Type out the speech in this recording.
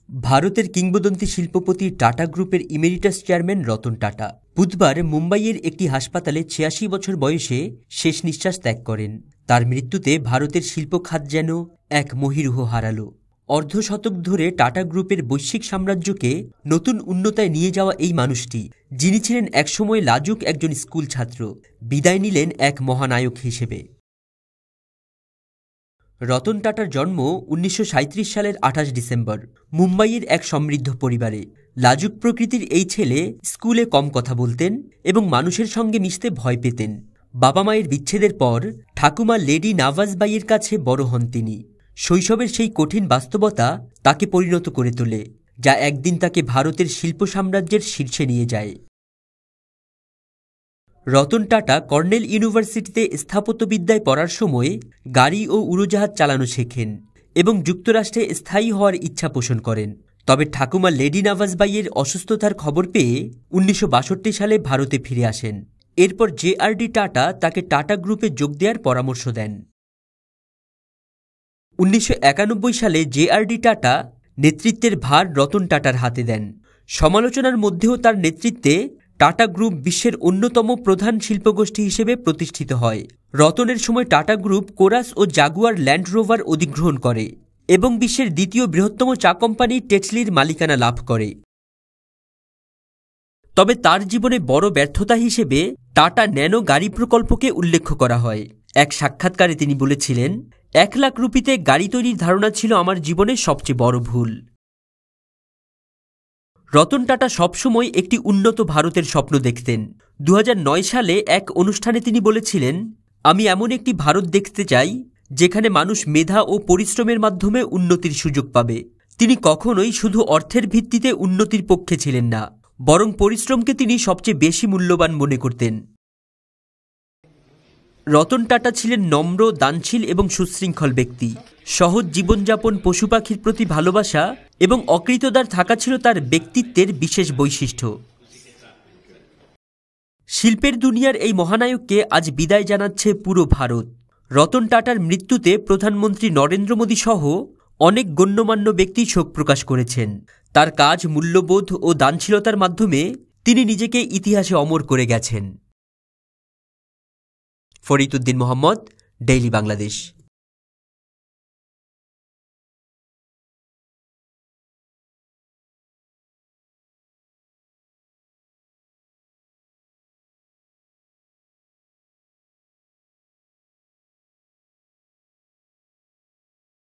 ভারতের কিংবদন্তি শিল্পপতি টাটা গ্রুপের ইমেরিটাস চেয়ারম্যান রতন টাটা বুধবার মুম্বাইয়ের একটি হাসপাতালে ৮৬ বছর বয়সে শেষ নিঃশ্বাস ত্যাগ করেন। তার মৃত্যুতে ভারতের শিল্পখাত যেন এক মহীরুহ হারাল। অর্ধশতক ধরে টাটা গ্রুপের বৈশ্বিক সাম্রাজ্যকে নতুন উন্নতায় নিয়ে যাওয়া এই মানুষটি, যিনি ছিলেন একসময় লাজুক একজন স্কুল ছাত্র, বিদায় নিলেন এক মহানায়ক হিসেবে। রতন টাটার জন্ম ১৯৩৭ সালের ২৮ ডিসেম্বর মুম্বাইয়ের এক সমৃদ্ধ পরিবারে। লাজুক প্রকৃতির এই ছেলে স্কুলে কম কথা বলতেন এবং মানুষের সঙ্গে মিশতে ভয় পেতেন। বাবা মায়ের বিচ্ছেদের পর ঠাকুমা লেডি নাভাজবাইয়ের কাছে বড় হন তিনি। শৈশবের সেই কঠিন বাস্তবতা তাকে পরিণত করে তোলে, যা একদিন তাকে ভারতের শিল্প সাম্রাজ্যের শীর্ষে নিয়ে যায়। রতন টাটা কর্নেল ইউনিভার্সিটিতে স্থাপত্যবিদ্যায় পড়ার সময় গাড়ি ও উড়োজাহাজ চালানো শেখেন এবং যুক্তরাষ্ট্রে স্থায়ী হওয়ার ইচ্ছা পোষণ করেন। তবে ঠাকুমা লেডি নাভাজবাইয়ের অসুস্থতার খবর পেয়ে ১৯৬২ সালে ভারতে ফিরে আসেন। এরপর জে.আর.ডি. টাটা তাকে টাটা গ্রুপে যোগ দেওয়ার পরামর্শ দেন। ১৯৯১ সালে জে.আর.ডি. টাটা নেতৃত্বের ভার রতন টাটার হাতে দেন। সমালোচনার মধ্যেও তার নেতৃত্বে টাটা গ্রুপ বিশ্বের অন্যতম প্রধান শিল্পগোষ্ঠী হিসেবে প্রতিষ্ঠিত হয়। রতনের সময় টাটা গ্রুপ কোরাস ও জাগুয়ার ল্যান্ড রোভার অধিগ্রহণ করে এবং বিশ্বের দ্বিতীয় বৃহত্তম চা কোম্পানি টেটলির মালিকানা লাভ করে। তবে তার জীবনে বড় ব্যর্থতা হিসেবে টাটা ন্যানো গাড়ি প্রকল্পকে উল্লেখ করা হয়। এক সাক্ষাৎকারে তিনি বলেছিলেন, ১ লাখ রুপিতে গাড়ি তৈরির ধারণা ছিল আমার জীবনের সবচেয়ে বড় ভুল। রতন টাটা সবসময় একটি উন্নত ভারতের স্বপ্ন দেখতেন। ২০০৯ সালে এক অনুষ্ঠানে তিনি বলেছিলেন, আমি এমন একটি ভারত দেখতে চাই যেখানে মানুষ মেধা ও পরিশ্রমের মাধ্যমে উন্নতির সুযোগ পাবে। তিনি কখনোই শুধু অর্থের ভিত্তিতে উন্নতির পক্ষে ছিলেন না, বরং পরিশ্রমকে তিনি সবচেয়ে বেশি মূল্যবান মনে করতেন। রতন টাটা ছিলেন নম্র, দানশীল এবং সুশৃঙ্খল ব্যক্তি। সহজ জীবনযাপন, পশু পাখির প্রতি ভালোবাসা এবং অকৃতদার থাকা ছিল তার ব্যক্তিত্বের বিশেষ বৈশিষ্ট্য। শিল্পের দুনিয়ার এই মহানায়ককে আজ বিদায় জানাচ্ছে পুরো ভারত। রতন টাটার মৃত্যুতে প্রধানমন্ত্রী নরেন্দ্র মোদী সহ অনেক গণ্যমান্য ব্যক্তি শোক প্রকাশ করেছেন। তার কাজ, মূল্যবোধ ও দানশীলতার মাধ্যমে তিনি নিজেকে ইতিহাসে অমর করে গেছেন। ফরিদ উদ্দিন মোহাম্মদ, ডেইলি বাংলাদেশ।